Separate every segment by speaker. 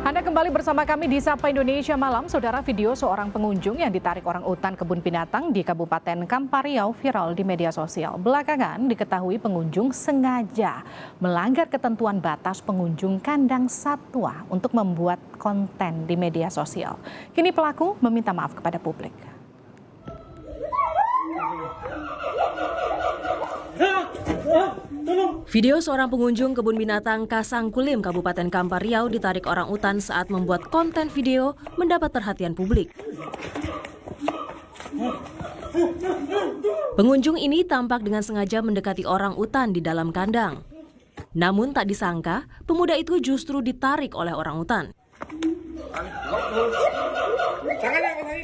Speaker 1: Anda kembali bersama kami di Sapa Indonesia Malam. Saudara, video seorang pengunjung yang ditarik orang utan kebun binatang di Kabupaten Kampar Riau viral di media sosial. Belakangan diketahui pengunjung sengaja melanggar ketentuan batas pengunjung kandang satwa untuk membuat konten di media sosial. Kini pelaku meminta maaf kepada publik. Video seorang pengunjung kebun binatang Kasangkulim, Kabupaten Kampar Riau ditarik orang utan saat membuat konten video mendapat perhatian publik. Pengunjung ini tampak dengan sengaja mendekati orang utan di dalam kandang. Namun tak disangka, pemuda itu justru ditarik oleh orang utan.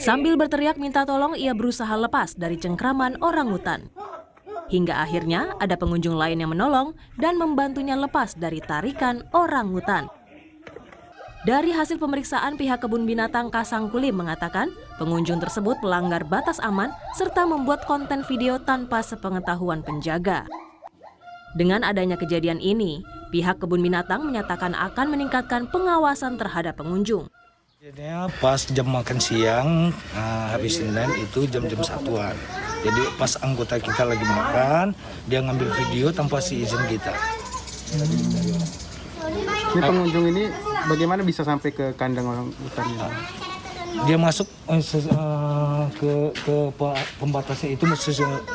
Speaker 1: Sambil berteriak minta tolong, ia berusaha lepas dari cengkraman orang utan. Hingga akhirnya ada pengunjung lain yang menolong dan membantunya lepas dari tarikan orang hutan. Dari hasil pemeriksaan, pihak kebun binatang Kasangkulim mengatakan pengunjung tersebut melanggar batas aman serta membuat konten video tanpa sepengetahuan penjaga. Dengan adanya kejadian ini, pihak kebun binatang menyatakan akan meningkatkan pengawasan terhadap pengunjung.
Speaker 2: Pas jam makan siang, habis Senin itu jam-jam 1-an. Jadi pas anggota kita lagi makan, dia ngambil video tanpa izin kita.
Speaker 3: Ini pengunjung ini bagaimana bisa sampai ke kandang orang hutannya?
Speaker 2: Dia masuk ke pembatasnya itu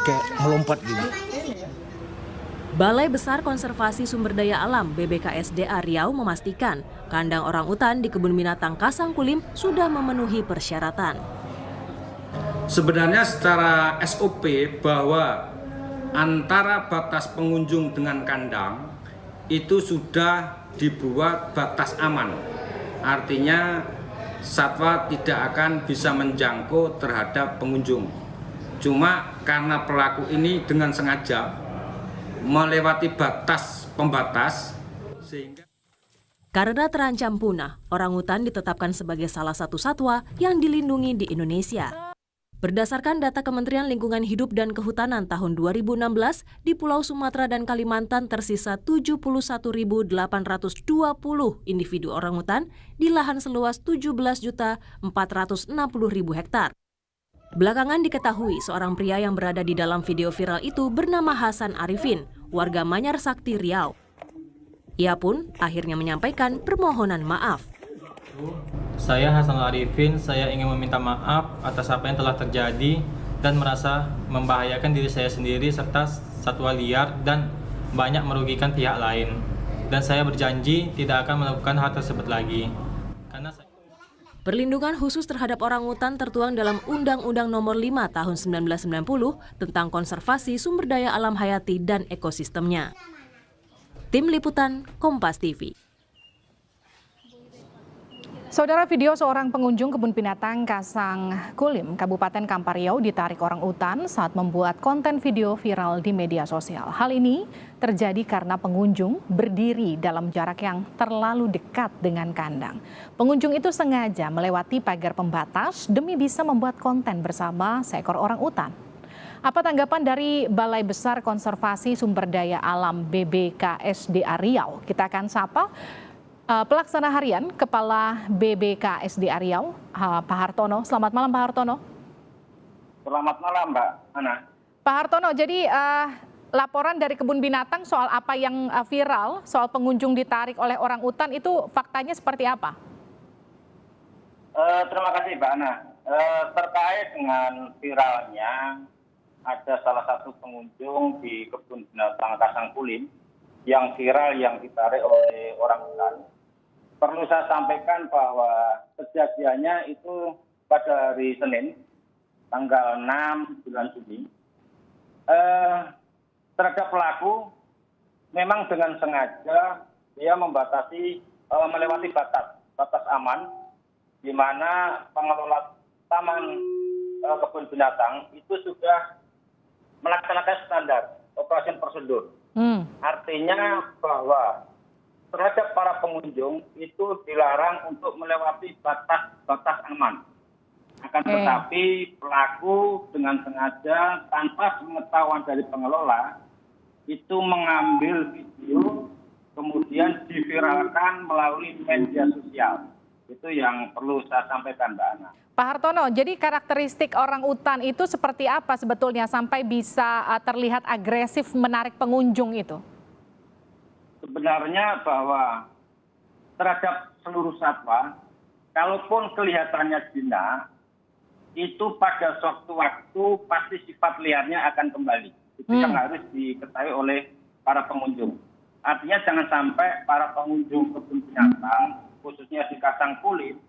Speaker 2: kayak melompat gitu.
Speaker 1: Balai Besar Konservasi Sumber Daya Alam BBKSDA Riau memastikan kandang orang utan di kebun binatang Kasangkulim sudah memenuhi persyaratan.
Speaker 4: Sebenarnya secara SOP bahwa antara batas pengunjung dengan kandang itu sudah dibuat batas aman. Artinya satwa tidak akan bisa menjangkau terhadap pengunjung. Cuma karena pelaku ini dengan sengaja melewati batas pembatas sehingga
Speaker 1: karena terancam punah, orangutan ditetapkan sebagai salah satu satwa yang dilindungi di Indonesia. Berdasarkan data Kementerian Lingkungan Hidup dan Kehutanan tahun 2016, di Pulau Sumatera dan Kalimantan tersisa 71.820 individu orangutan di lahan seluas 17.460.000 hektar. Belakangan diketahui seorang pria yang berada di dalam video viral itu bernama Hasan Arifin, warga Manyar Sakti, Riau. Ia pun akhirnya menyampaikan permohonan maaf.
Speaker 5: Saya Hasan Arifin, saya ingin meminta maaf atas apa yang telah terjadi dan merasa membahayakan diri saya sendiri serta satwa liar dan banyak merugikan pihak lain. Dan saya berjanji tidak akan melakukan hal tersebut lagi.
Speaker 1: Perlindungan khusus terhadap orangutan tertuang dalam Undang-Undang Nomor 5 Tahun 1990 tentang konservasi sumber daya alam hayati dan ekosistemnya. Tim Liputan Kompas TV. Saudara, video seorang pengunjung kebun binatang Kasangkulim, Kabupaten Kampar Riau ditarik orang utan saat membuat konten video viral di media sosial. Hal ini terjadi karena pengunjung berdiri dalam jarak yang terlalu dekat dengan kandang. Pengunjung itu sengaja melewati pagar pembatas demi bisa membuat konten bersama seekor orang utan. Apa tanggapan dari Balai Besar Konservasi Sumber Daya Alam BBKSDA Riau? Kita akan sapa Pelaksana Harian Kepala BBKSDA Riau, Pak Hartono. Selamat malam, Pak Hartono.
Speaker 6: Selamat malam, Mbak Ana.
Speaker 1: Pak Hartono, jadi laporan dari kebun binatang soal apa yang viral, soal pengunjung ditarik oleh orang utan itu faktanya seperti apa?
Speaker 6: Terima kasih, Mbak Ana. Terkait dengan viralnya, ada salah satu pengunjung di kebun binatang Kasangkulim yang viral yang ditarik oleh orang utan. Perlu saya sampaikan bahwa kejadiannya itu pada hari Senin, tanggal 6 bulan Juni. Terhadap pelaku, memang dengan sengaja dia melewati batas aman, di mana pengelola taman kebun binatang itu sudah melaksanakan standar operasi prosedur. Artinya bahwa terhadap para pengunjung itu dilarang untuk melewati batas aman. Akan tetapi pelaku dengan sengaja tanpa pengetahuan dari pengelola itu mengambil video kemudian diviralkan melalui media sosial. Itu yang perlu saya sampaikan, Mbak Ana.
Speaker 1: Pak Hartono, jadi karakteristik orang utan itu seperti apa sebetulnya sampai bisa terlihat agresif menarik pengunjung itu?
Speaker 6: Sebenarnya bahwa terhadap seluruh satwa, kalaupun kelihatannya jinak, itu pada suatu waktu pasti sifat liarnya akan kembali. Itu yang harus diketahui oleh para pengunjung. Artinya jangan sampai para pengunjung kebun binatang, khususnya di Kasang Kulim,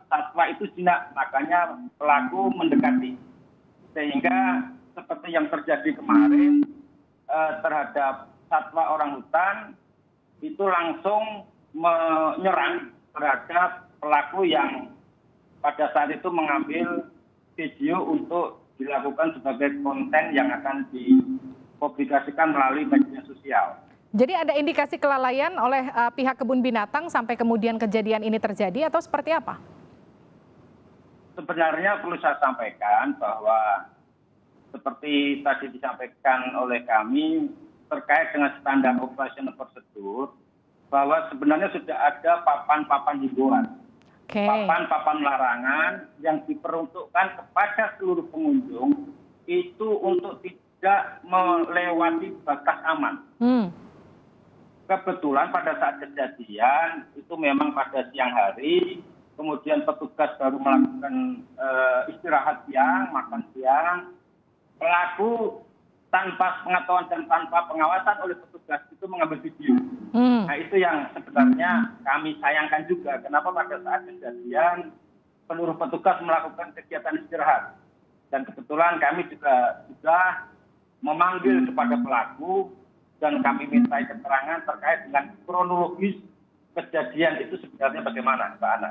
Speaker 6: satwa itu jinak, makanya pelaku mendekati. Sehingga seperti yang terjadi kemarin terhadap satwa orangutan, itu langsung menyerang terhadap pelaku yang pada saat itu mengambil video untuk dilakukan sebagai konten yang akan dipublikasikan melalui media sosial.
Speaker 1: Jadi ada indikasi kelalaian oleh pihak kebun binatang sampai kemudian kejadian ini terjadi atau seperti apa?
Speaker 6: Sebenarnya perlu saya sampaikan bahwa seperti tadi disampaikan oleh kami terkait dengan standar operasional prosedur, bahwa sebenarnya sudah ada papan-papan himbauan, papan-papan larangan yang diperuntukkan kepada seluruh pengunjung itu untuk tidak melewati batas aman. Kebetulan pada saat kejadian itu memang pada siang hari, kemudian petugas baru melakukan istirahat siang, makan siang. Pelaku tanpa pengetahuan dan tanpa pengawasan oleh petugas itu mengambil video. Nah itu yang sebenarnya kami sayangkan juga. Kenapa pada saat kejadian seluruh petugas melakukan kegiatan istirahat. Dan kebetulan kami juga sudah memanggil kepada pelaku dan kami minta keterangan terkait dengan kronologis kejadian itu sebenarnya bagaimana, Mbak Ana.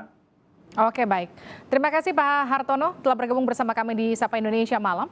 Speaker 1: Oke, baik. Terima kasih Pak Hartono telah bergabung bersama kami di Sapa Indonesia Malam.